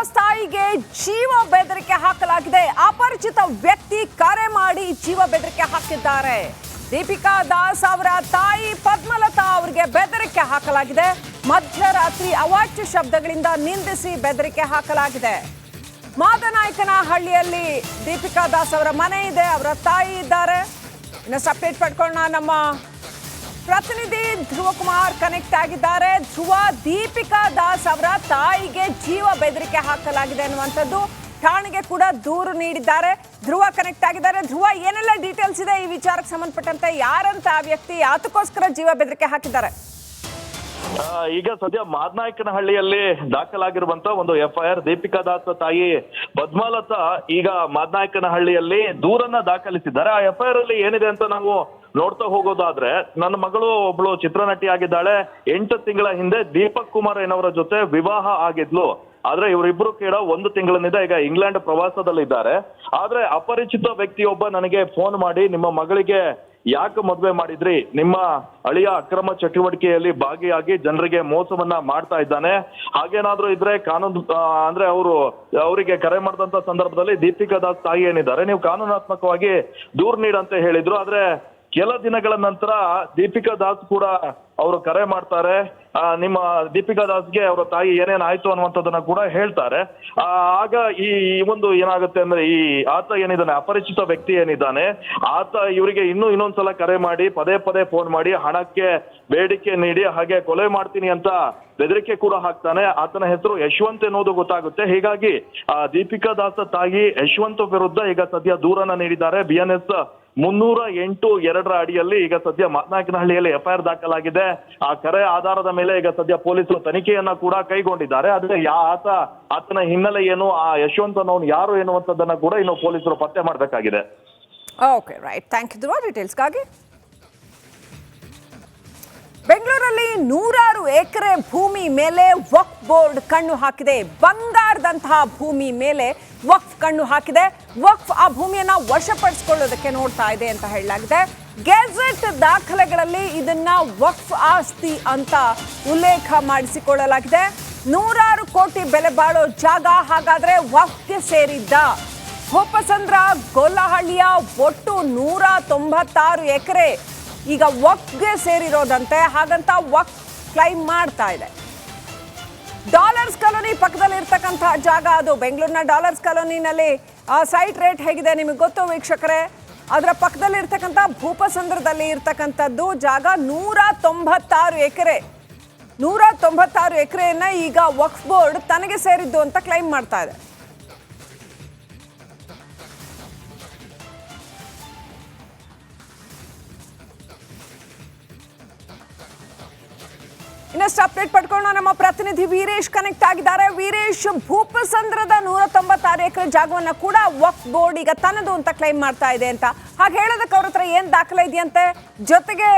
ದಾಸ್ ತಾಯಿಗೆ ಜೀವ ಬೆದರಿಕೆ ಹಾಕಲಾಗಿದೆ. ಅಪರಿಚಿತ ವ್ಯಕ್ತಿ ಕರೆ ಮಾಡಿ ಜೀವ ಬೆದರಿಕೆ ಹಾಕಿದ್ದಾರೆ. ದೀಪಿಕಾ ದಾಸ್ ಅವರ ತಾಯಿ ಪದ್ಮಲತಾ ಅವರಿಗೆ ಬೆದರಿಕೆ ಹಾಕಲಾಗಿದೆ. ಮಧ್ಯರಾತ್ರಿ ಅವಾಚ್ಯ ಶಬ್ದಗಳಿಂದ ನಿಂದಿಸಿ ಬೆದರಿಕೆ ಹಾಕಲಾಗಿದೆ. ಮಾದನಾಯಕನಹಳ್ಳಿಯಲ್ಲಿ ದೀಪಿಕಾ ದಾಸ್ ಅವರ ಮನೆ ಇದೆ, ಅವರ ತಾಯಿ ಇದ್ದಾರೆ. ಇನ್ನಷ್ಟು ಅಪ್ಡೇಟ್ ಪಡ್ಕೊಳ್ಳೋಣ. ನಮ್ಮ ಪ್ರತಿನಿಧಿ ಧ್ರುವ ಕುಮಾರ್ ಕನೆಕ್ಟ್ ಆಗಿದ್ದಾರೆ. ಧ್ರುವ, ದೀಪಿಕಾ ದಾಸ್ ಅವರ ತಾಯಿಗೆ ಜೀವ ಬೆದರಿಕೆ ಹಾಕಲಾಗಿದೆ ಅನ್ನುವಂಥದ್ದು ಠಾಣೆಗೆ ಕೂಡ ದೂರು ನೀಡಿದ್ದಾರೆ. ಧ್ರುವ ಕನೆಕ್ಟ್ ಆಗಿದ್ದಾರೆ. ಧ್ರುವ, ಏನೆಲ್ಲ ಡೀಟೇಲ್ಸ್ ಇದೆ ಈ ವಿಚಾರಕ್ಕೆ ಸಂಬಂಧಪಟ್ಟಂತೆ? ಯಾರಂತ ಆ ವ್ಯಕ್ತಿ, ಯಾತಕ್ಕೋಸ್ಕರ ಜೀವ ಬೆದರಿಕೆ ಹಾಕಿದ್ದಾರೆ? ಈಗ ಸದ್ಯ ಮಾದನಾಯಕನಹಳ್ಳಿಯಲ್ಲಿ ದಾಖಲಾಗಿರುವಂತ ಒಂದು FIR. ದೀಪಿಕಾ ದಾಸ್ ತಾಯಿ ಪದ್ಮಲತಾ ಈಗ ಮಾದನಾಯಕನಹಳ್ಳಿಯಲ್ಲಿ ದೂರನ್ನ ದಾಖಲಿಸಿದ್ದಾರೆ. ಆ FIR ಅಲ್ಲಿ ಏನಿದೆ ಅಂತ ನಾವು ನೋಡ್ತಾ ಹೋಗೋದಾದ್ರೆ, ನನ್ನ ಮಗಳು ಒಬ್ಳು ಚಿತ್ರನಟಿ ಆಗಿದ್ದಾಳೆ. 8 ತಿಂಗಳ ಹಿಂದೆ ದೀಪಕ್ ಕುಮಾರ್ ಏನವರ ಜೊತೆ ವಿವಾಹ ಆಗಿದ್ಲು. ಆದ್ರೆ ಇವರಿಬ್ರು ಕೂಡ 1 ತಿಂಗಳಿನಿಂದ ಈಗ ಇಂಗ್ಲೆಂಡ್ ಪ್ರವಾಸದಲ್ಲಿದ್ದಾರೆ. ಆದ್ರೆ ಅಪರಿಚಿತ ವ್ಯಕ್ತಿಯೊಬ್ಬ ನನಗೆ ಫೋನ್ ಮಾಡಿ, ನಿಮ್ಮ ಮಗಳಿಗೆ ಯಾಕೆ ಮದುವೆ ಮಾಡಿದ್ರಿ, ನಿಮ್ಮ ಅಳಿಯ ಅಕ್ರಮ ಚಟುವಟಿಕೆಯಲ್ಲಿ ಭಾಗಿಯಾಗಿ ಜನರಿಗೆ ಮೋಸವನ್ನ ಮಾಡ್ತಾ ಇದ್ದಾನೆ, ಹಾಗೇನಾದ್ರೂ ಇದ್ರೆ ಕಾನೂನು ಅಂದ್ರೆ ಅವರಿಗೆ ಕರೆ ಮಾಡಿದಂತ ಸಂದರ್ಭದಲ್ಲಿ ದೀಪಿಕಾ ದಾಸ್ ತಾಯಿ ಏನಿದ್ದಾರೆ, ನೀವು ಕಾನೂನಾತ್ಮಕವಾಗಿ ದೂರು ನೀಡಂತ ಹೇಳಿದ್ರು. ಆದ್ರೆ ಕೆಲ ದಿನಗಳ ನಂತರ ದೀಪಿಕಾ ದಾಸ್ ಕೂಡ ಅವರು ಕರೆ ಮಾಡ್ತಾರೆ. ನಿಮ್ಮ ದೀಪಿಕಾ ದಾಸ್ಗೆ ಅವರ ತಾಯಿ ಏನೇನಾಯ್ತು ಅನ್ನುವಂಥದ್ದನ್ನ ಕೂಡ ಹೇಳ್ತಾರೆ. ಆಗ ಈ ಒಂದು ಏನಾಗುತ್ತೆ ಅಂದ್ರೆ, ಈ ಆತ ಏನಿದ್ದಾನೆ, ಅಪರಿಚಿತ ವ್ಯಕ್ತಿ ಏನಿದ್ದಾನೆ, ಆತ ಇವರಿಗೆ ಇನ್ನೊಂದ್ಸಲ ಕರೆ ಮಾಡಿ ಪದೇ ಪದೇ ಫೋನ್ ಮಾಡಿ ಹಣಕ್ಕೆ ಬೇಡಿಕೆ ನೀಡಿ ಹಾಗೆ ಕೊಲೆ ಮಾಡ್ತೀನಿ ಅಂತ ಬೆದರಿಕೆ ಕೂಡ ಹಾಕ್ತಾನೆ. ಆತನ ಹೆಸರು ಯಶವಂತ್ ಎನ್ನುವುದು ಗೊತ್ತಾಗುತ್ತೆ. ಹೀಗಾಗಿ ದೀಪಿಕಾ ದಾಸ್ ತಾಯಿ ಯಶವಂತ್ ವಿರುದ್ಧ ಈಗ ಸದ್ಯ ದೂರನ್ನ ನೀಡಿದ್ದಾರೆ. BNS 308(2) ಅಡಿಯಲ್ಲಿ ಈಗ ಸದ್ಯ ಮಾದನಾಯಕನಹಳ್ಳಿಯಲ್ಲಿ FIR ದಾಖಲಾಗಿದೆ. ಆ ಕರೆ ಆಧಾರದ ಮೇಲೆ ಈಗ ಸದ್ಯ ಪೊಲೀಸರು ತನಿಖೆಯನ್ನ ಕೂಡ ಕೈಗೊಂಡಿದ್ದಾರೆ. ಆದ್ರೆ ಆತನ ಹಿನ್ನೆಲೆ ಏನು, ಆ ಯಶವಂತ್ ಅನ್ನೋನು ಯಾರು ಎನ್ನುವಂಥದ್ದನ್ನ ಕೂಡ ಇನ್ನು ಪೊಲೀಸರು ಪತ್ತೆ ಮಾಡಬೇಕಾಗಿದೆ. Okay, right. ಥ್ಯಾಂಕ್ ಯು ಡೀಟೇಲ್ಸ್ಗಾಗಿ. ಬೆಂಗಳೂರಲ್ಲಿ 100 ಎಕರೆ ಭೂಮಿ ಮೇಲೆ ವಕ್ಫ್ ಬೋರ್ಡ್ ಕಣ್ಣು ಹಾಕಿದೆ. ಬಂಗಾರದಂತಹ ಭೂಮಿ ಮೇಲೆ ವಕ್ಫ್ ಕಣ್ಣು ಹಾಕಿದೆ. ವಕ್ಫ್ ಆ ಭೂಮಿಯನ್ನ ವಶಪಡಿಸಿಕೊಳ್ಳೋದಕ್ಕೆ ನೋಡ್ತಾ ಇದೆ ಅಂತ ಹೇಳಲಾಗಿದೆ. ಗೆಜೆಟ್ ದಾಖಲೆಗಳಲ್ಲಿ ಇದನ್ನ ವಕ್ಫ್ ಆಸ್ತಿ ಅಂತ ಉಲ್ಲೇಖ ಮಾಡಿಸಿಕೊಳ್ಳಲಾಗಿದೆ. 100 ಕೋಟಿ ಬೆಲೆ ಬಾಳೋ ಜಾಗ ಹಾಗಾದ್ರೆ ವಕ್ಫ್ಗೆ ಸೇರಿದ್ದ? ಭೂಪಸಂದ್ರ ಗೊಲ್ಲಹಳ್ಳಿಯ ಒಟ್ಟು 196 ಎಕರೆ ಈಗ ವಕ್ಫ್ಗೆ ಸೇರಿರೋದಂತೆ. ಹಾಗಂತ ವಕ್ಫ್ ಕ್ಲೈಮ್ ಮಾಡ್ತಾ ಇದೆ. ಡಾಲರ್ಸ್ ಕಾಲೋನಿ ಪಕ್ಕದಲ್ಲಿ ಇರ್ತಕ್ಕಂಥ ಜಾಗ ಅದು. ಬೆಂಗಳೂರಿನ ಡಾಲರ್ಸ್ ಕಾಲೋನಿನಲ್ಲಿ ಸೈಟ್ ರೇಟ್ ಹೇಗಿದೆ ನಿಮಗೆ ಗೊತ್ತು ವೀಕ್ಷಕರೇ. ಅದರ ಪಕ್ಕದಲ್ಲಿ ಇರ್ತಕ್ಕಂಥ ಭೂಪಸಂದ್ರದಲ್ಲಿ ಇರ್ತಕ್ಕಂಥದ್ದು ಜಾಗ 196 ಎಕರೆ. 196 ಎಕರೆಯನ್ನ ಈಗ ವಕ್ಫ್ ಬೋರ್ಡ್ ತನಗೆ ಸೇರಿದ್ದು ಅಂತ ಕ್ಲೈಮ್ ಮಾಡ್ತಾ ಇದೆ. ಇನ್ನಷ್ಟು ಅಪ್ಡೇಟ್ ಪಡ್ಕೊಳ್ಳೋಣ. ನಮ್ಮ ಪ್ರತಿನಿಧಿ ವೀರೇಶ್ ಕನೆಕ್ಟ್ ಆಗಿದ್ದಾರೆ. ವೀರೇಶ್, ಭೂಪಸಂದ್ರದ 196 ಎಕರೆ ಜಾಗವನ್ನ ಕೂಡ ವಕ್ಫ್ ಬೋರ್ಡ್ ಈಗ ತನ್ನದು ಅಂತ ಕ್ಲೈಮ್ ಮಾಡ್ತಾ ಇದೆ ಅಂತ, ಹಾಗೆ ಹೇಳೋದಕ್ಕೆ ಅವ್ರ ಹತ್ರ ಏನ್ ದಾಖಲೆ ಇದೆಯಂತೆ? ಜೊತೆಗೆ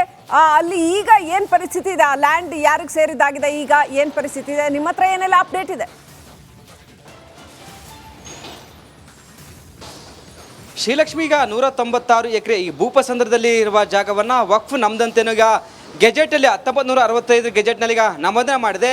ಅಲ್ಲಿ ಈಗ ಏನ್ ಪರಿಸ್ಥಿತಿ ಇದೆ, ಆ ಲ್ಯಾಂಡ್ ಯಾರಿಗೆ ಸೇರಿದ್ದಾಗಿದೆ, ಈಗ ಏನ್ ಪರಿಸ್ಥಿತಿ ಇದೆ, ನಿಮ್ಮ ಹತ್ರ ಏನೆಲ್ಲ ಅಪ್ಡೇಟ್ ಇದೆ? ಶ್ರೀಲಕ್ಷ್ಮಿ, ಈಗ 196 ಎಕರೆ ಈ ಭೂಪಸಂದ್ರದಲ್ಲಿ ಇರುವ ಜಾಗವನ್ನ ವಕ್ಫ್ ನಮ್ದಂತೇನೋ ಈಗ ಗೆಜೆಟಲ್ಲಿ 1965 ಗೆಜೆಟ್ನಲ್ಲಿ ಈಗ ನಮೂದನೆ ಮಾಡಿದೆ.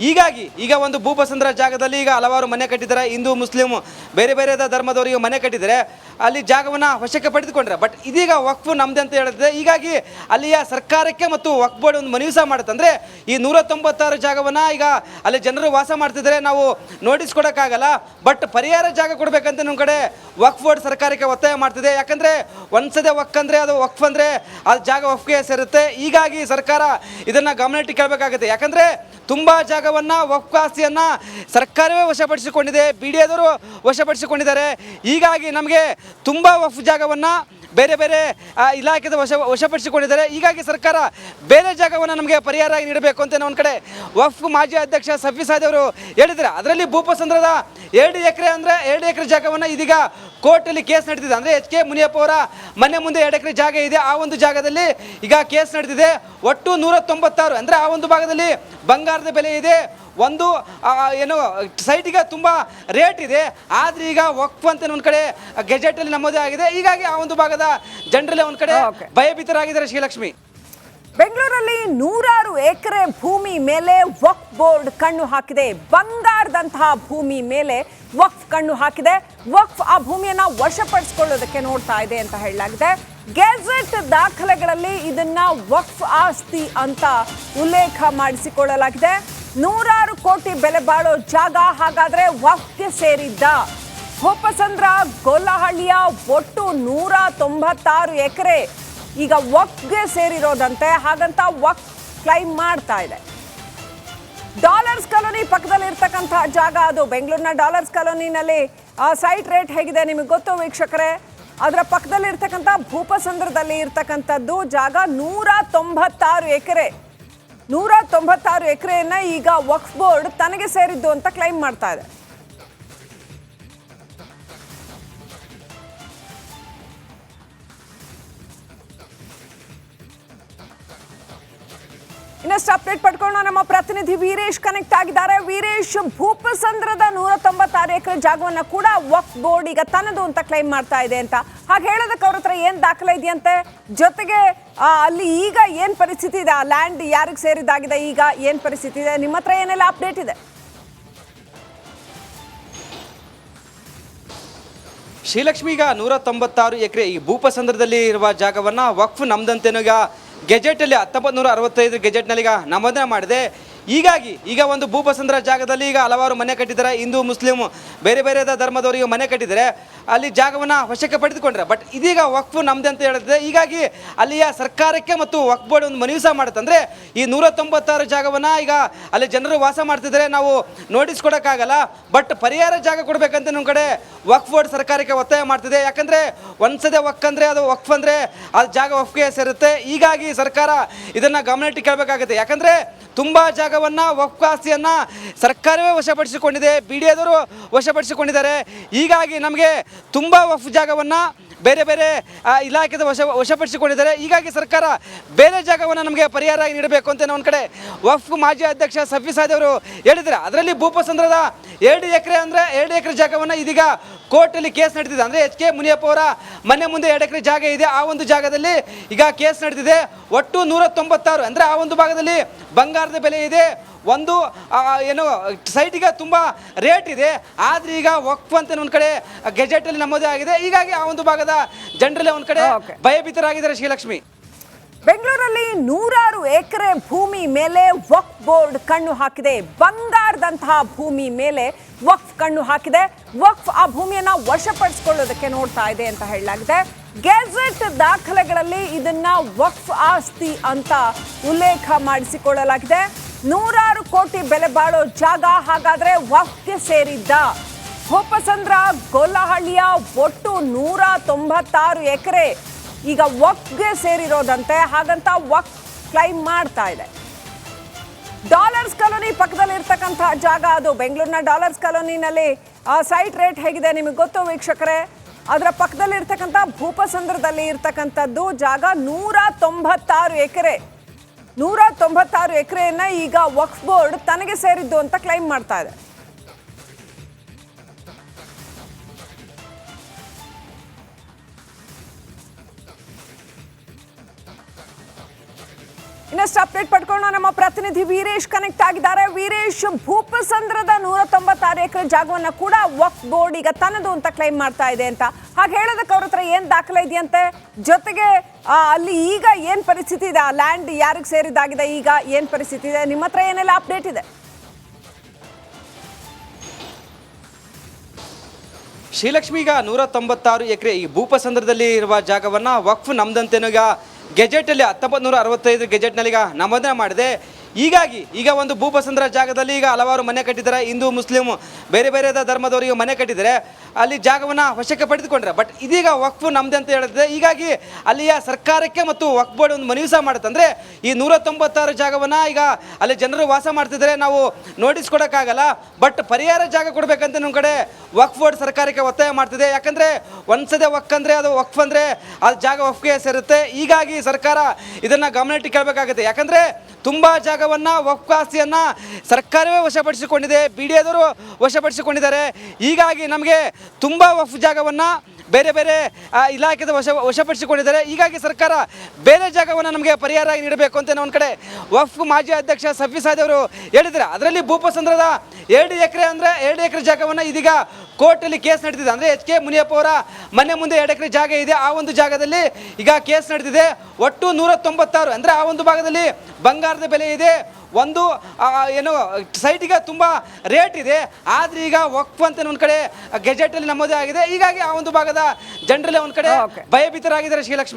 ಹೀಗಾಗಿ ಈಗ ಒಂದು ಭೂಪಸಂದ್ರ ಜಾಗದಲ್ಲಿ ಈಗ ಹಲವಾರು ಮನೆ ಕಟ್ಟಿದ್ದಾರೆ. ಹಿಂದೂ ಮುಸ್ಲಿಂ ಬೇರೆ ಬೇರೆ ಧರ್ಮದವರಿಗೆ ಮನೆ ಕಟ್ಟಿದ್ದಾರೆ. ಅಲ್ಲಿ ಜಾಗವನ್ನು ವಶಕ್ಕೆ ಪಡೆದುಕೊಂಡ್ರೆ, ಬಟ್ ಇದೀಗ ವಕ್ಫ್ ನಮ್ದೆ ಅಂತ ಹೇಳಿದ್ರೆ, ಹೀಗಾಗಿ ಅಲ್ಲಿಯ ಸರ್ಕಾರಕ್ಕೆ ಮತ್ತು ವಕ್ಫ್ ಬೋರ್ಡ್ ಒಂದು ಮನವಿ ಸಹ ಮಾಡುತ್ತೆ. ಅಂದರೆ ಈ 196 ಜಾಗವನ್ನು ಈಗ ಅಲ್ಲಿ ಜನರು ವಾಸ ಮಾಡ್ತಿದ್ದಾರೆ, ನಾವು ನೋಟಿಸ್ ಕೊಡೋಕ್ಕಾಗಲ್ಲ, ಬಟ್ ಪರಿಹಾರ ಜಾಗ ಕೊಡಬೇಕಂತ ನಮ್ಮ ಕಡೆ ವಕ್ಫ್ ಬೋರ್ಡ್ ಸರ್ಕಾರಕ್ಕೆ ಒತ್ತಾಯ ಮಾಡ್ತಿದೆ. ಯಾಕಂದರೆ ಒಂದ್ಸದೆ ವಕ್ಫ್ ಅಂದರೆ ಅದು ವಕ್ಫ್ ಅಂದರೆ ಅದು ಜಾಗ ವಕ್ಫ್ಗೆ ಸೇರುತ್ತೆ. ಹೀಗಾಗಿ ಸರ್ಕಾರ ಇದನ್ನು ಗಮನಕ್ಕೆ ಕೇಳಬೇಕಾಗುತ್ತೆ. ಯಾಕಂದರೆ ತುಂಬ ಜಾಗವನ್ನು ವಕ್ಫ್ ಆಸ್ತಿಯನ್ನು ಸರ್ಕಾರವೇ ವಶಪಡಿಸಿಕೊಂಡಿದೆ, BDAದವರು ವಶಪಡಿಸಿಕೊಂಡಿದ್ದಾರೆ. ಹೀಗಾಗಿ ನಮಗೆ ತುಂಬ ವಕ್ಫ್ ಜಾಗವನ್ನು ಬೇರೆ ಬೇರೆ ಇಲಾಖೆದ ವಶಪಡಿಸಿಕೊಂಡಿದ್ದಾರೆ. ಹೀಗಾಗಿ ಸರ್ಕಾರ ಬೇರೆ ಜಾಗವನ್ನು ನಮಗೆ ಪರಿಹಾರ ನೀಡಬೇಕು ಅಂತ ಒಂದು ಕಡೆ ವಕ್ಫ್ ಮಾಜಿ ಅಧ್ಯಕ್ಷ ಸಫಿ ಸಾದಿ ಅವರು ಹೇಳಿದ್ದಾರೆ. ಅದರಲ್ಲಿ ಭೂಪಸಂದ್ರದ 2 ಎಕರೆ ಅಂದರೆ 2 ಎಕರೆ ಜಾಗವನ್ನು ಇದೀಗ ಕೋರ್ಟಲ್ಲಿ ಕೇಸ್ ನಡೆದಿದೆ. ಅಂದರೆ HK ಮುನಿಯಪ್ಪ ಅವರ ಮನೆ ಮುಂದೆ 2 ಎಕರೆ ಜಾಗ ಇದೆ. ಆ ಒಂದು ಜಾಗದಲ್ಲಿ ಈಗ ಕೇಸ್ ನಡೆದಿದೆ. ಒಟ್ಟು 196 ಅಂದರೆ ಆ ಒಂದು ಭಾಗದಲ್ಲಿ ಬಂಗಾರದ ಬೆಲೆ ಇದೆ. ಒಂದು ಏನು ಸೈಟಿಗೆ ತುಂಬ ರೇಟ್ ಇದೆ. ಆದರೆ ಈಗ ವಕ್ಫ್ ಅಂತ ಒಂದು ಕಡೆ ಗೆಜೆಟಲ್ಲಿ ನಮೂದೇ ಆಗಿದೆ. ಹೀಗಾಗಿ ಆ ಒಂದು ಭಾಗದ ಜನರಲ್ಲೇ ಒಂದು ಕಡೆ ಭಯಭೀತರಾಗಿದ್ದಾರೆ ಶ್ರೀಲಕ್ಷ್ಮಿ. ಬೆಂಗಳೂರಲ್ಲಿ ನೂರಾರು ಎಕರೆ ಭೂಮಿ ಮೇಲೆ ವಕ್ಫ್ ಬೋರ್ಡ್ ಕಣ್ಣು ಹಾಕಿದೆ. ಬಂಗಾರದಂತಹ ಭೂಮಿ ಮೇಲೆ ವಕ್ಫ್ ಕಣ್ಣು ಹಾಕಿದೆ. ವಕ್ಫ್ ಆ ಭೂಮಿಯನ್ನ ವಶಪಡಿಸಿಕೊಳ್ಳೋದಕ್ಕೆ ನೋಡ್ತಾ ಇದೆ ಅಂತ ಹೇಳಲಾಗಿದೆ. ಗೆಜೆಟ್ ದಾಖಲೆಗಳಲ್ಲಿ ಇದನ್ನ ವಕ್ಫ್ ಆಸ್ತಿ ಅಂತ ಉಲ್ಲೇಖ ಮಾಡಿಸಿಕೊಳ್ಳಲಾಗಿದೆ. ನೂರಾರು ಕೋಟಿ ಬೆಲೆ ಬಾಳೋ ಜಾಗ ಹಾಗಾದ್ರೆ ವಕ್ಫ್ಗೆ ಸೇರಿದ್ದ? ಭೂಪಸಂದ್ರ ಗೊಲ್ಲಹಳ್ಳಿಯ ಒಟ್ಟು 196 ಎಕರೆ ಈಗ ವಕ್ಫ್ಗೆ ಸೇರಿರೋದಂತೆ. ಹಾಗಂತ ವಕ್ಫ್ ಕ್ಲೈಮ್ ಮಾಡ್ತಾ ಇದೆ. ಡಾಲರ್ಸ್ ಕಾಲೋನಿ ಪಕ್ಕದಲ್ಲಿ ಇರ್ತಕ್ಕಂಥ ಜಾಗ ಅದು. ಬೆಂಗಳೂರಿನ ಡಾಲರ್ಸ್ ಕಾಲೋನಿನಲ್ಲಿ ಸೈಟ್ ರೇಟ್ ಹೇಗಿದೆ ನಿಮಗೆ ಗೊತ್ತು ವೀಕ್ಷಕರೇ. ಅದರ ಪಕ್ಕದಲ್ಲಿ ಇರ್ತಕ್ಕಂಥ ಭೂಪಸಂದ್ರದಲ್ಲಿ ಇರ್ತಕ್ಕಂಥದ್ದು ಜಾಗ 196 ಎಕರೆ. 196 ಎಕರೆಯನ್ನ ಈಗ ವಕ್ಫ್ ಬೋರ್ಡ್ ತನಗೆ ಸೇರಿದ್ದು ಅಂತ ಕ್ಲೈಮ್ ಮಾಡ್ತಾ ಇದೆ. ಇನ್ನಷ್ಟು ಅಪ್ಡೇಟ್ ಪಡ್ಕೊಂಡು ನಮ್ಮ ಪ್ರತಿನಿಧಿ ವೀರೇಶ್ ಕನೆಕ್ಟ್ ಆಗಿದ್ದಾರೆ. ವೀರೇಶ್, ಭೂಪಸಂದ್ರದ 196 ಎಕರೆ ಜಾಗವನ್ನ ಕೂಡ ವಕ್ಫ್ ಬೋರ್ಡ್ ಈಗ ತನ್ನದು ಅಂತ ಕ್ಲೈಮ್ ಮಾಡ್ತಾ ಇದೆ ಅಂತ ಹಾಗೆ ಹೇಳೋದಕ್ಕೆ ಅವ್ರ ಹತ್ರ ಏನ್ ದಾಖಲೆ ಇದೆಯಂತೆ? ಜೊತೆಗೆ ಅಲ್ಲಿ ಈಗ ಏನ್ ಪರಿಸ್ಥಿತಿ ಇದೆ? ಆ ಲ್ಯಾಂಡ್ ಯಾರಿಗೆ ಸೇರಿದಾಗಿದೆ? ಈಗ ಏನ್ ಪರಿಸ್ಥಿತಿ ಇದೆ? ನಿಮ್ಮ ಹತ್ರ ಏನೆಲ್ಲ ಅಪ್ಡೇಟ್ ಇದೆ? ಶ್ರೀಲಕ್ಷ್ಮಿ, ಈಗ 196 ಎಕರೆ ಈ ಭೂಪಸಂದ್ರದಲ್ಲಿ ಇರುವ ಜಾಗವನ್ನ ವಕ್ಫ್ ನಮ್ದಂತೇನೋ ಈಗ ಗೆಜೆಟಲ್ಲಿ 1965 ಗೆಜೆಟ್ನಲ್ಲಿ ಈಗ ನಮೂದನೆ ಮಾಡಿದೆ. ಹೀಗಾಗಿ ಈಗ ಒಂದು ಭೂಪಸಂದ್ರ ಜಾಗದಲ್ಲಿ ಈಗ ಹಲವಾರು ಮನೆ ಕಟ್ಟಿದ್ದಾರೆ. ಹಿಂದೂ ಮುಸ್ಲಿಂ ಬೇರೆ ಬೇರೆ ಧರ್ಮದವರಿಗೆ ಮನೆ ಕಟ್ಟಿದ್ದಾರೆ. ಅಲ್ಲಿ ಜಾಗವನ್ನು ವಶಕ್ಕೆ ಪಡೆದುಕೊಂಡ್ರೆ ಬಟ್ ಇದೀಗ ವಕ್ಫ್ ನಮ್ದೆ ಅಂತ ಹೇಳುತ್ತೆ. ಹೀಗಾಗಿ ಅಲ್ಲಿಯ ಸರ್ಕಾರಕ್ಕೆ ಮತ್ತು ವಕ್ಫ್ ಬೋರ್ಡ್ ಒಂದು ಮನವಿ ಸಹ ಮಾಡುತ್ತೆ. ಅಂದರೆ ಈ 196 ಜಾಗವನ್ನು ಈಗ ಅಲ್ಲಿ ಜನರು ವಾಸ ಮಾಡ್ತಿದ್ದಾರೆ, ನಾವು ನೋಟಿಸ್ ಕೊಡೋಕ್ಕಾಗಲ್ಲ. ಬಟ್ ಪರಿಹಾರ ಜಾಗ ಕೊಡಬೇಕಂತ ನಮ್ಮ ಕಡೆ ವಕ್ಫ್ ಬೋರ್ಡ್ ಸರ್ಕಾರಕ್ಕೆ ಒತ್ತಾಯ ಮಾಡ್ತಿದೆ. ಯಾಕಂದರೆ ಒಂದ್ಸದೆ ವಕ್ಫ್ ಅಂದರೆ ಅದು ವಕ್ಫ್ ಅಂದರೆ ಅದು ಜಾಗ ವಕ್ಫ್ಗೆ ಸೇರುತ್ತೆ. ಹೀಗಾಗಿ ಸರ್ಕಾರ ಇದನ್ನು ಗಮನಕ್ಕೆ ಕೇಳಬೇಕಾಗುತ್ತೆ. ಯಾಕಂದರೆ ತುಂಬ ಜಾಗವನ್ನು ವಕ್ಫ್ ಆಸ್ತಿಯನ್ನು ಸರ್ಕಾರವೇ ವಶಪಡಿಸಿಕೊಂಡಿದೆ, BDAದವರು ವಶಪಡಿಸಿಕೊಂಡಿದ್ದಾರೆ. ಹೀಗಾಗಿ ನಮಗೆ ತುಂಬ ವಕ್ಫ್ ಜಾಗವನ್ನು ಬೇರೆ ಬೇರೆ ಇಲಾಖೆದ ವಶಪಡಿಸಿಕೊಂಡಿದ್ದಾರೆ. ಹೀಗಾಗಿ ಸರ್ಕಾರ ಬೇರೆ ಜಾಗವನ್ನು ನಮಗೆ ಪರಿಹಾರ ನೀಡಬೇಕು ಅಂತ ಒಂದು ಕಡೆ ವಕ್ಫ್ ಮಾಜಿ ಅಧ್ಯಕ್ಷ ಸಫಿ ಸಾದಿ ಅವರು ಹೇಳಿದ್ದಾರೆ. ಅದರಲ್ಲಿ ಭೂಪಸಂದ್ರದ 2 ಎಕರೆ ಅಂದರೆ 2 ಎಕರೆ ಜಾಗವನ್ನು ಇದೀಗ ಕೋರ್ಟಲ್ಲಿ ಕೇಸ್ ನಡೆದಿದೆ. ಅಂದರೆ HK ಮುನಿಯಪ್ಪ ಅವರ ಮನೆ ಮುಂದೆ 2 ಎಕರೆ ಜಾಗ ಇದೆ. ಆ ಒಂದು ಜಾಗದಲ್ಲಿ ಈಗ ಕೇಸ್ ನಡೆದಿದೆ. ಒಟ್ಟು 196 ಅಂದರೆ ಆ ಒಂದು ಭಾಗದಲ್ಲಿ ಬಂಗಾರದ ಬೆಲೆ ಇದೆ. ಒಂದು ಏನು ಸೈಟಿಗೆ ತುಂಬ ರೇಟ್ ಇದೆ. ಆದರೆ ಈಗ ವಕ್ಫ್ ಅಂತ ಒಂದು ಕಡೆ ಗೆಜೆಟಲ್ಲಿ ನಮೂದೇ ಆಗಿದೆ. ಹೀಗಾಗಿ ಆ ಒಂದು ಭಾಗದ ಜನರಲ್ಲೇ ಒಂದು ಕಡೆ ಭಯಭೀತರಾಗಿದ್ದಾರೆ. ಶ್ರೀಲಕ್ಷ್ಮಿ, ಬೆಂಗಳೂರಲ್ಲಿ ನೂರಾರು ಎಕರೆ ಭೂಮಿ ಮೇಲೆ ವಕ್ಫ್ ಬೋರ್ಡ್ ಕಣ್ಣು ಹಾಕಿದೆ. ಬಂಗಾರದಂತಹ ಭೂಮಿ ಮೇಲೆ ವಕ್ಫ್ ಕಣ್ಣು ಹಾಕಿದೆ. ವಕ್ಫ್ ಆ ಭೂಮಿಯನ್ನ ವಶಪಡಿಸಿಕೊಳ್ಳೋದಕ್ಕೆ ನೋಡ್ತಾ ಇದೆ ಅಂತ ಹೇಳಲಾಗಿದೆ. ಗೆಜೆಟ್ ದಾಖಲೆಗಳಲ್ಲಿ ಇದನ್ನ ವಕ್ಫ್ ಆಸ್ತಿ ಅಂತ ಉಲ್ಲೇಖ ಮಾಡಿಸಿಕೊಳ್ಳಲಾಗಿದೆ. 100 ಕೋಟಿ ಬೆಲೆ ಬಾಳೋ ಜಾಗ ಹಾಗಾದ್ರೆ ವಕ್ಫ್ಗೆ ಸೇರಿದ್ದ? ಭೂಪಸಂದ್ರ ಗೊಲ್ಲಹಳ್ಳಿಯ ಒಟ್ಟು 196 ಎಕರೆ ಈಗ ವಕ್ಫ್ಗೆ ಸೇರಿರೋದಂತೆ. ಹಾಗಂತ ವಕ್ಫ್ ಕ್ಲೈಮ್ ಮಾಡ್ತಾ ಇದೆ. ಡಾಲರ್ಸ್ ಕಾಲೋನಿ ಪಕ್ಕದಲ್ಲಿ ಇರ್ತಕ್ಕಂಥ ಜಾಗ ಅದು. ಬೆಂಗಳೂರಿನ ಡಾಲರ್ಸ್ ಕಾಲೋನಿನಲ್ಲಿ ಸೈಟ್ ರೇಟ್ ಹೇಗಿದೆ ನಿಮಗೆ ಗೊತ್ತು ವೀಕ್ಷಕರೇ. ಅದರ ಪಕ್ಕದಲ್ಲಿ ಇರ್ತಕ್ಕಂಥ ಭೂಪಸಂದ್ರದಲ್ಲಿ ಇರ್ತಕ್ಕಂಥದ್ದು ಜಾಗ 196 ಎಕರೆ. 196 ಎಕರೆಯನ್ನ ಈಗ ವಕ್ಫ್ ಬೋರ್ಡ್ ತನಗೆ ಸೇರಿದ್ದು ಅಂತ ಕ್ಲೈಮ್ ಮಾಡ್ತಾ ಇದೆ. ಇನ್ನಷ್ಟು ಅಪ್ಡೇಟ್ ಪಡ್ಕೊಂಡು ನಮ್ಮ ಪ್ರತಿನಿಧಿ ವೀರೇಶ್ ಕನೆಕ್ಟ್ ಆಗಿದ್ದಾರೆ. ವೀರೇಶ್, ಭೂಪಸಂದ್ರದ 196 ಎಕರೆ ಜಾಗವನ್ನ ಕೂಡ ವಕ್ಫ್ ಬೋರ್ಡ್ ಈಗ ತನ್ನದು ಅಂತ ಕ್ಲೈಮ್ ಮಾಡ್ತಾ ಇದೆ ಅಂತ ಹಾಗೆ ಹೇಳೋದಕ್ಕೆ ಅವ್ರ ಹತ್ರ ಏನ್ ದಾಖಲೆ ಇದೆಯಂತೆ? ಜೊತೆಗೆ ಅಲ್ಲಿ ಈಗ ಏನ್ ಪರಿಸ್ಥಿತಿ ಇದೆ? ಆ ಲ್ಯಾಂಡ್ ಯಾರಿಗೆ ಸೇರಿದಾಗಿದೆ? ಈಗ ಏನ್ ಪರಿಸ್ಥಿತಿ ಇದೆ? ನಿಮ್ಮ ಹತ್ರ ಏನೆಲ್ಲ ಅಪ್ಡೇಟ್ ಇದೆ? ಶ್ರೀಲಕ್ಷ್ಮಿ, ಈಗ 196 ಎಕರೆ ಈ ಭೂಪಸಂದ್ರದಲ್ಲಿ ಇರುವ ಜಾಗವನ್ನು ವಕ್ಫ್ ನಮ್ದಂತೇನೋ ಈಗ ಗೆಜೆಟಲ್ಲಿ 1965 ಗೆಜೆಟ್ನಲ್ಲಿ ಈಗ ನಮೂದನೆ ಮಾಡಿದೆ. ಹೀಗಾಗಿ ಈಗ ಒಂದು ಭೂಪಸಂದ್ರ ಜಾಗದಲ್ಲಿ ಈಗ ಹಲವಾರು ಮನೆ ಕಟ್ಟಿದ್ದಾರೆ. ಹಿಂದೂ ಮುಸ್ಲಿಂ ಬೇರೆ ಬೇರೆ ಧರ್ಮದವರಿಗೆ ಮನೆ ಕಟ್ಟಿದ್ದಾರೆ. ಅಲ್ಲಿ ಜಾಗವನ್ನು ವಶಕ್ಕೆ ಪಡೆದುಕೊಂಡ್ರೆ ಬಟ್ ಇದೀಗ ವಕ್ಫ್ ನಮ್ದೆ ಅಂತ ಹೇಳುತ್ತೆ. ಹೀಗಾಗಿ ಅಲ್ಲಿಯ ಸರ್ಕಾರಕ್ಕೆ ಮತ್ತು ವಕ್ಫ್ ಬೋರ್ಡ್ ಒಂದು ಮನವಿ ಸಹ ಮಾಡುತ್ತೆ. ಅಂದರೆ ಈ 196 ಜಾಗವನ್ನು ಈಗ ಅಲ್ಲಿ ಜನರು ವಾಸ ಮಾಡ್ತಿದ್ದಾರೆ, ನಾವು ನೋಟಿಸ್ ಕೊಡೋಕ್ಕಾಗಲ್ಲ. ಬಟ್ ಪರಿಹಾರ ಜಾಗ ಕೊಡಬೇಕಂತ ನಮ್ಮ ಕಡೆ ವಕ್ಫ್ ಬೋರ್ಡ್ ಸರ್ಕಾರಕ್ಕೆ ಒತ್ತಾಯ ಮಾಡ್ತಿದೆ. ಯಾಕಂದರೆ ಒಂದ್ಸದೆ ವಕ್ಫ್ ಅಂದರೆ ಅದು ವಕ್ಫ್ ಅಂದರೆ ಅದು ಜಾಗ ವಕ್ಫ್ಗೆ ಸೇರುತ್ತೆ. ಹೀಗಾಗಿ ಸರ್ಕಾರ ಇದನ್ನು ಗಮನಕ್ಕೆ ಕೇಳಬೇಕಾಗುತ್ತೆ. ಯಾಕಂದರೆ ತುಂಬ ಜಾಗವನ್ನು ವಕ್ಫ್ ಆಸ್ತಿಯನ್ನು ಸರ್ಕಾರವೇ ವಶಪಡಿಸಿಕೊಂಡಿದೆ, BDAದವರು ವಶಪಡಿಸಿಕೊಂಡಿದ್ದಾರೆ. ಹೀಗಾಗಿ ನಮಗೆ ತುಂಬಾ ವಕ್ಫ್ ಜಾಗವನ್ನ ಬೇರೆ ಬೇರೆ ಇಲಾಖೆದ ವಶಪಡಿಸಿಕೊಂಡಿದ್ದಾರೆ. ಹೀಗಾಗಿ ಸರ್ಕಾರ ಬೇರೆ ಜಾಗವನ್ನು ನಮಗೆ ಪರಿಹಾರ ನೀಡಬೇಕು ಅಂತ ಒಂದು ಕಡೆ ವಕ್ಫ್ ಮಾಜಿ ಅಧ್ಯಕ್ಷ ಸಫಿ ಸಾದಿ ಅವರು ಹೇಳಿದ್ದಾರೆ. ಅದರಲ್ಲಿ ಭೂಪಸಂದ್ರದ 2 ಎಕರೆ ಜಾಗವನ್ನು ಇದೀಗ ಕೋರ್ಟಲ್ಲಿ ಕೇಸ್ ನಡೆದಿದೆ. ಅಂದರೆ ಎಚ್ ಕೆ ಮುನಿಯಪ್ಪ ಅವರ ಮನೆ ಮುಂದೆ 2 ಎಕರೆ ಜಾಗ ಇದೆ. ಆ ಒಂದು ಜಾಗದಲ್ಲಿ ಈಗ ಕೇಸ್ ನಡೆದಿದೆ. ಒಟ್ಟು 196 ಅಂದರೆ ಆ ಒಂದು ಭಾಗದಲ್ಲಿ ಬಂಗಾರದ ಬೆಲೆ ಇದೆ. ಒಂದು ಏನು ಸೈಟಿಗೆ ತುಂಬ ರೇಟ್ ಇದೆ. ಆದರೆ ಈಗ ವಕ್ಫ್ ಅಂತ ಒಂದು ಕಡೆ ಗೆಜೆಟಲ್ಲಿ ನಮೂದೇ ಆಗಿದೆ. ಹೀಗಾಗಿ ಆ ಒಂದು ಭಾಗದ ಜನರಲ್ಲೇ ಒಂದು ಕಡೆ ಭಯಭೀತರಾಗಿದ್ದಾರೆ ಶ್ರೀಲಕ್ಷ್ಮಿ.